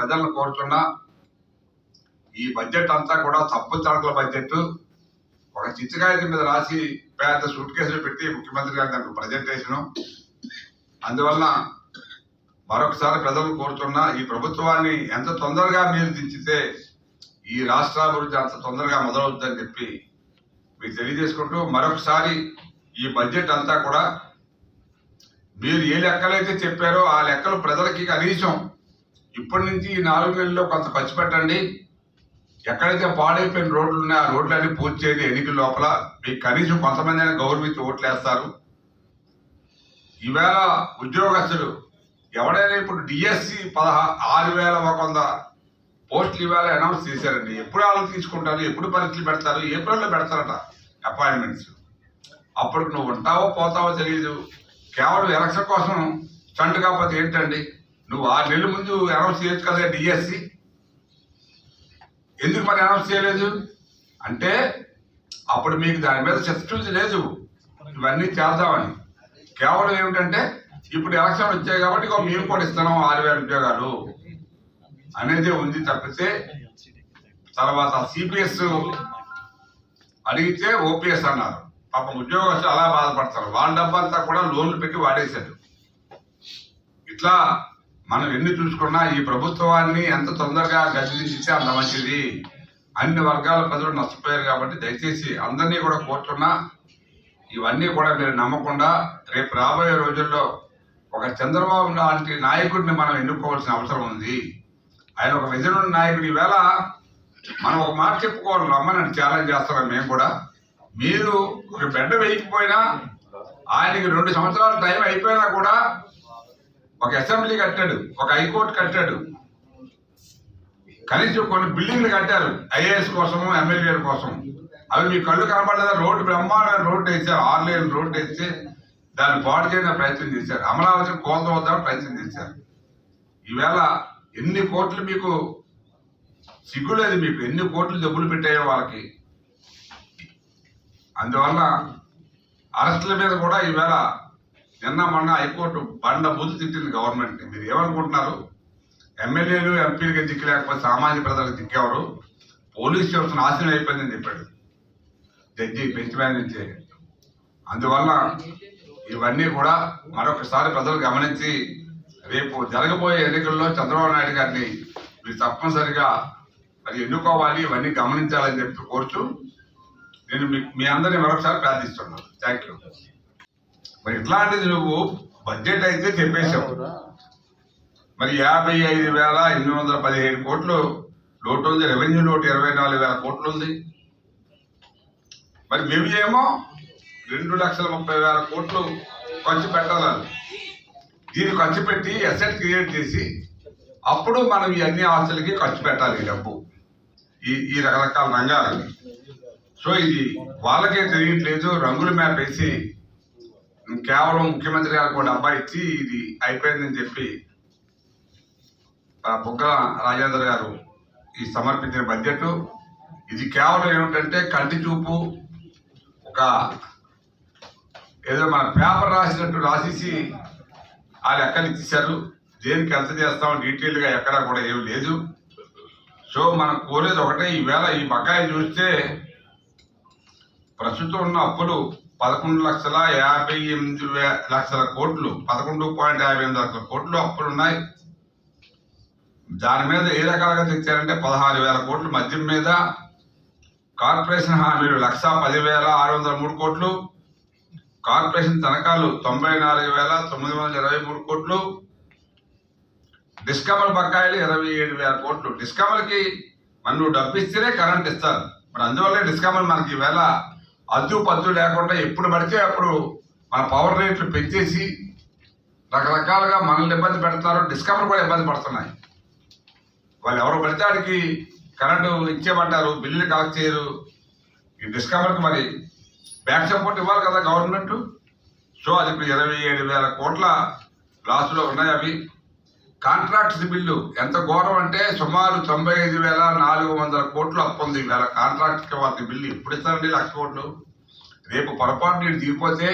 ప్రజలను కోరుతున్నా, ఈ బడ్జెట్ అంతా కూడా తప్పు తడకల బడ్జెట్. ఒక చిత్తకాయల మీద రాసి పెద్ద సూట్ కేసులు పెట్టి ముఖ్యమంత్రి గారు దానికి ప్రజెంటేషను. అందువల్ల మరొకసారి ప్రజలు కోరుతున్నా, ఈ ప్రభుత్వాన్ని ఎంత తొందరగా మీరు దించితే ఈ రాష్ట్ర అభివృద్ధి అంత తొందరగా మొదలవుతుందని చెప్పి మీకు తెలియజేసుకుంటూ, మరొకసారి ఈ బడ్జెట్ అంతా కూడా మీరు ఏ లెక్కలైతే చెప్పారో ఆ లెక్కలు ప్రజలకి కనీసం ఇప్పటి నుంచి ఈ 4 నెలల్లో కొంత ఖర్చు పెట్టండి. ఎక్కడైతే పాడైపోయిన రోడ్లు ఉన్నాయో ఆ రోడ్లన్నీ పూర్తి చేయండి. ఎన్నికల లోపల మీకు కనీసం కొంతమంది అయినా గవర్నమెంట్ ఓట్లు వేస్తారు. ఈవేళ ఉద్యోగస్తులు ఎవడైనా ఇప్పుడు డిఎస్సి 6,100 పోస్టులు ఇవాళ అనౌన్స్ చేశారండి. ఎప్పుడు వాళ్ళు తీసుకుంటారు, ఎప్పుడు పరీక్షలు పెడతారు, ఏప్రిల్లో పెడతారట అపాయింట్మెంట్స్. అప్పుడు నువ్వు ఉంటావో పోతావో తెలియదు. కేవలం ఎలక్షన్ కోసం స్టంట్ కాకపోతే ఏంటండి? నువ్వు 6 నెలల ముందు అనౌన్స్ చేయొచ్చు కదా డిఎస్సి. ఎందుకు మరి అనౌన్స్ చేయలేదు అంటే అప్పుడు మీకు దాని మీద చిత్తశుద్ధి లేదు ఇవన్నీ చేద్దామని. కేవలం ఏమిటంటే ఇప్పుడు ఎలక్షన్ వచ్చాయి కాబట్టి మేము కూడా ఇస్తున్నాం 6,000 ఉద్యోగాలు అనేది ఉంది తప్పితే, తర్వాత సిపిఎస్ అడిగితే ఓపీఎస్ అన్నారు. పాపం ఉద్యోగస్తులు అలా బాధపడతారు. వాళ్ళ డబ్బంతా కూడా లోన్లు పెట్టి వాడేశారు. ఇట్లా మనం ఎన్ని చూసుకున్నా ఈ ప్రభుత్వాన్ని ఎంత తొందరగా గద్దెదించితే అంత మంచిది. అన్ని వర్గాల ప్రజలు నష్టపోయారు కాబట్టి దయచేసి అందరినీ కూడా కోరుతున్నా, ఇవన్నీ కూడా మీరు నమ్మకుండా రేపు రాబోయే రోజుల్లో ఒక చంద్రబాబు లాంటి నాయకుడిని మనం ఎన్నుకోవాల్సిన అవసరం ఉంది. ఆయన ఒక విజన్ ఉన్న నాయకుడు. ఈవేళ మనం ఒక మాట చెప్పుకోవాలి, రమ్మని ఛాలెంజ్ చేస్తున్నాం మేము కూడా. మీరు ఒక బెడ్ వేయకపోయినా ఆయనకి 2 సంవత్సరాల టైం అయిపోయినా కూడా ఒక అసెంబ్లీ కట్టాడు, ఒక హైకోర్టు కట్టాడు, కనీసం కొన్ని బిల్డింగ్లు కట్టారు ఐఏఎస్ కోసము, ఎమ్మెల్యేల కోసం. అవి మీ కళ్ళు కనపడలేదా? రోడ్డు బ్రహ్మాండమైన రోడ్డు వేసారు, 6 లేన్ రోడ్డు వేస్తే దాన్ని పాడు చేయడానికి ప్రయత్నం చేశారు. అమరావతిని కోల్త వద్దామని ప్రయత్నం చేశారు. ఈవేళ ఎన్ని కోట్లు మీకు సిగ్గులేదు, మీకు ఎన్ని కోట్లు జబ్బులు పెట్టాయో వాళ్ళకి. అందువల్ల అరెస్టుల మీద కూడా ఈవేళ నిన్న మొన్న హైకోర్టు బండ బూతు తిట్టింది గవర్నమెంట్. మీరు ఏమనుకుంటున్నారు? ఎమ్మెల్యేలు ఎంపీలుగా దిక్కు లేకపోతే సామాన్య ప్రజలకు దిక్కేవారు, పోలీస్ వ్యవస్థ నాశనం అయిపోయిందని చెప్పాడు జడ్జి బెంచ్ మీద నుంచే. అందువల్ల ఇవన్నీ కూడా మరొకసారి ప్రజలు గమనించి రేపు జరగబోయే ఎన్నికల్లో చంద్రబాబు నాయుడు గారిని మీరు తప్పనిసరిగా మరి ఎన్నుకోవాలి, ఇవన్నీ గమనించాలని చెప్పి కోరుచు నేను మీ అందరినీ మరొకసారి ప్రార్థిస్తున్నాను. Thank you. మరి ఇట్లాంటిది నువ్వు బడ్జెట్ అయితే చెప్పేశావు, మరి 55,817 కోట్లు లోటు ఉంది. రెవెన్యూ లోటు 24,000 కోట్లు ఉంది. మరి మేము ఏమో 2,30,000 కోట్లు ఖర్చు పెట్టాలని దీన్ని ఖర్చు పెట్టి అసెట్ క్రియేట్ చేసి అప్పుడు మనం ఇవన్నీ ఆస్తులకి ఖర్చు పెట్టాలి ఈ డబ్బు, ఈ రకరకాల రంగాలని. సో ఇది వాళ్ళకే తెలియట్లేదు. రంగుల మ్యాప్ వేసి కేవలం ముఖ్యమంత్రి గారికి ఒక డబ్బా ఇచ్చి ఇది అయిపోయిందని చెప్పి బుగ్గల రాజేంద్ర గారు ఈ సమర్పించిన బడ్జెట్ ఇది కేవలం ఏమిటంటే కంటి చూపు, ఒక ఏదో మన పేపర్ రాసినట్టు రాసేసి ఆ లెక్కలు ఇచ్చేశారు. దేనికి ఎంత చేస్తామో డీటెయిల్గా ఎక్కడా కూడా ఏమి లేదు. సో మనం కోరేది ఒకటే, ఈవేళ ఈ బకాయి చూస్తే ప్రస్తుతం ఉన్న అప్పులు 11,58,00,000 కోట్లు, 11.58 లక్షల కోట్లు అప్పులు ఉన్నాయి. దాని మీద ఏ రకాలుగా తెచ్చారంటే 16,000 కోట్లు మద్యం మీద, కార్పొరేషన్ హామీలు 1,10,603 కోట్లు, కార్పొరేషన్ తనఖాలు 94,923 కోట్లు, డిస్కమ్ల బకాయిలు 27,000 కోట్లు. డిస్కమ్లకి మనం నువ్వు డబ్బు ఇస్తేనే కరెంట్ ఇస్తారు. మరి అందువల్లే డిస్కమ్లు మనకి ఈవేళ అద్దు పద్దు లేకుండా ఎప్పుడు పడితే అప్పుడు మన పవర్ రేట్లు పెంచేసి రకరకాలుగా మనల్ని ఇబ్బంది పెడతారు. డిస్కమ్లు కూడా ఇబ్బంది పడుతున్నాయి. వాళ్ళు ఎవరు పడితే వాడికి కరెంటు ఇచ్చేయమంటారు, బిల్లులు కలెక్ట్ చేయరు. ఈ డిస్కమ్లకు మరి బ్యాక్ సపోర్ట్ ఇవ్వాలి కదా గవర్నమెంట్. సో అది ఇప్పుడు 27,000 కోట్ల లాస్లో ఉన్నాయి. అవి కాంట్రాక్ట్స్ బిల్లు ఎంత ఘోరం అంటే సుమారు 95,400 కోట్లు అప్పు ఉంది. ఇవాళ కాంట్రాక్ట్ వాళ్ళ బిల్లు ఇప్పుడు ఇస్తారండి 1,00,000 కోట్లు. రేపు పొరపాటు నీరు దిగిపోతే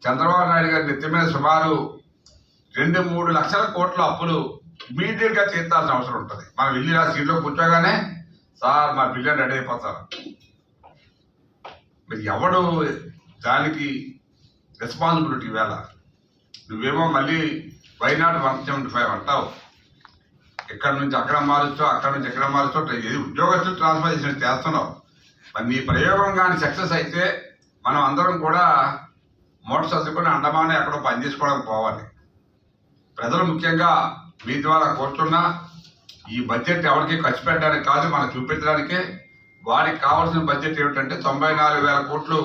చంద్రబాబు నాయుడు గారి నెత్తి మీద సుమారు 2-3 లక్షల కోట్ల అప్పులు ఇమీడియట్ గా తీర్చాల్సిన అవసరం ఉంటుంది. మనం వెళ్ళి ఆ సీట్లో కూర్చోగానే సార్ మా పిల్లలు రెడీ అయిపోతారు. మరి ఎవడు దానికి రెస్పాన్సిబిలిటీ వేళ? నువ్వేమో మళ్ళీ వైనాట్ 175 అంటావు, ఎక్కడి నుంచి అక్కడ మారుస్తావు, అక్కడ నుంచి ఎక్కడ మారుస్తావు, ఏది ఉద్యోగస్తులు ట్రాన్స్ఫర్ చేసినట్టు చేస్తున్నావు. మరి నీ ప్రయోగం కానీ సక్సెస్ అయితే మనం అందరం కూడా మోటార్ చదువుకొని అండమానే ఎక్కడో పని చేసుకోవడానికి పోవాలి. ప్రజలు ముఖ్యంగా మీ ద్వారా కోరుతున్నా, ఈ బడ్జెట్ ఎవరికి ఖర్చు పెట్టడానికి కాదు, మనకు చూపించడానికే. వారికి కావాల్సిన బడ్జెట్ ఏమిటంటే 94,000 కోట్లు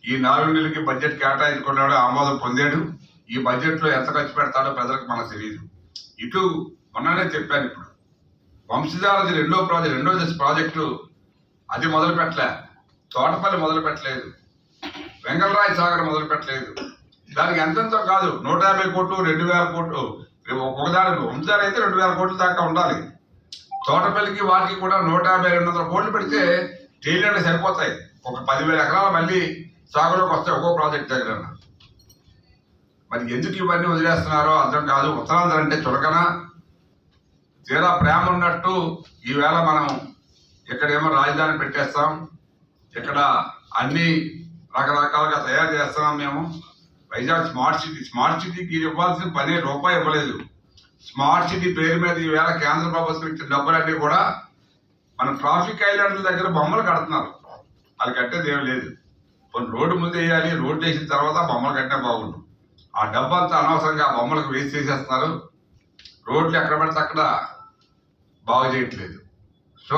ఈ 4 నెలలకి బడ్జెట్ కేటాయించుకున్నాడు, ఆమోదం పొందాడు. ఈ బడ్జెట్లో ఎంత ఖర్చు పెడతాడో ప్రజలకు మనకు తెలియదు. ఇటు మొన్ననే చెప్పాను, ఇప్పుడు వంశధారది రెండో దశ ప్రాజెక్టు అది మొదలు పెట్టలే, తోటపల్లి మొదలు పెట్టలేదు, వెంగళరాయ సాగర్ మొదలు పెట్టలేదు. దానికి ఎంతెంతో కాదు, 150 కోట్లు, 2,000 కోట్లు, ఒకదానికి వంశధార అయితే 2,000 కోట్ల దాకా ఉండాలి. తోటపల్లికి వాటికి కూడా 150-200 కోట్లు పెడితే తేలియంగా సరిపోతాయి. ఒక 10,000 ఎకరాలు మళ్ళీ సాగులోకి వస్తాయి ఒక్కో ప్రాజెక్ట్ దగ్గర. మరి ఎందుకు ఇవన్నీ వదిలేస్తున్నారో అర్థం కాదు. ఉత్తరాంధ్ర అంటే చులకన, తీరా ప్రేమ ఉన్నట్టు ఈవేళ మనం ఇక్కడేమో రాజధాని పెట్టేస్తాం, ఇక్కడ అన్ని రకరకాలుగా తయారు చేస్తున్నాం. మేము వైజాగ్ స్మార్ట్ సిటీకి ఇవ్వాల్సిన ₹10 ఇవ్వలేదు. స్మార్ట్ సిటీ పేరు మీద ఈవేళ కేంద్ర ప్రభుత్వం ఇచ్చిన డబ్బులన్నీ కూడా మన ట్రాఫిక్ ఐలాండ్ల దగ్గర బొమ్మలు కడుతున్నారు. వాళ్ళు కట్టేది ఏం లేదు. కొన్ని రోడ్డు ముందు వేయాలి, రోడ్డు వేసిన తర్వాత బొమ్మలు కట్టినా బాగుండు. ఆ డబ్బు అంతా అనవసరంగా బొమ్మలకు వేస్ట్ చేసేస్తున్నారు. రోడ్లు ఎక్కడ పడితే అక్కడ బాగు చేయట్లేదు. సో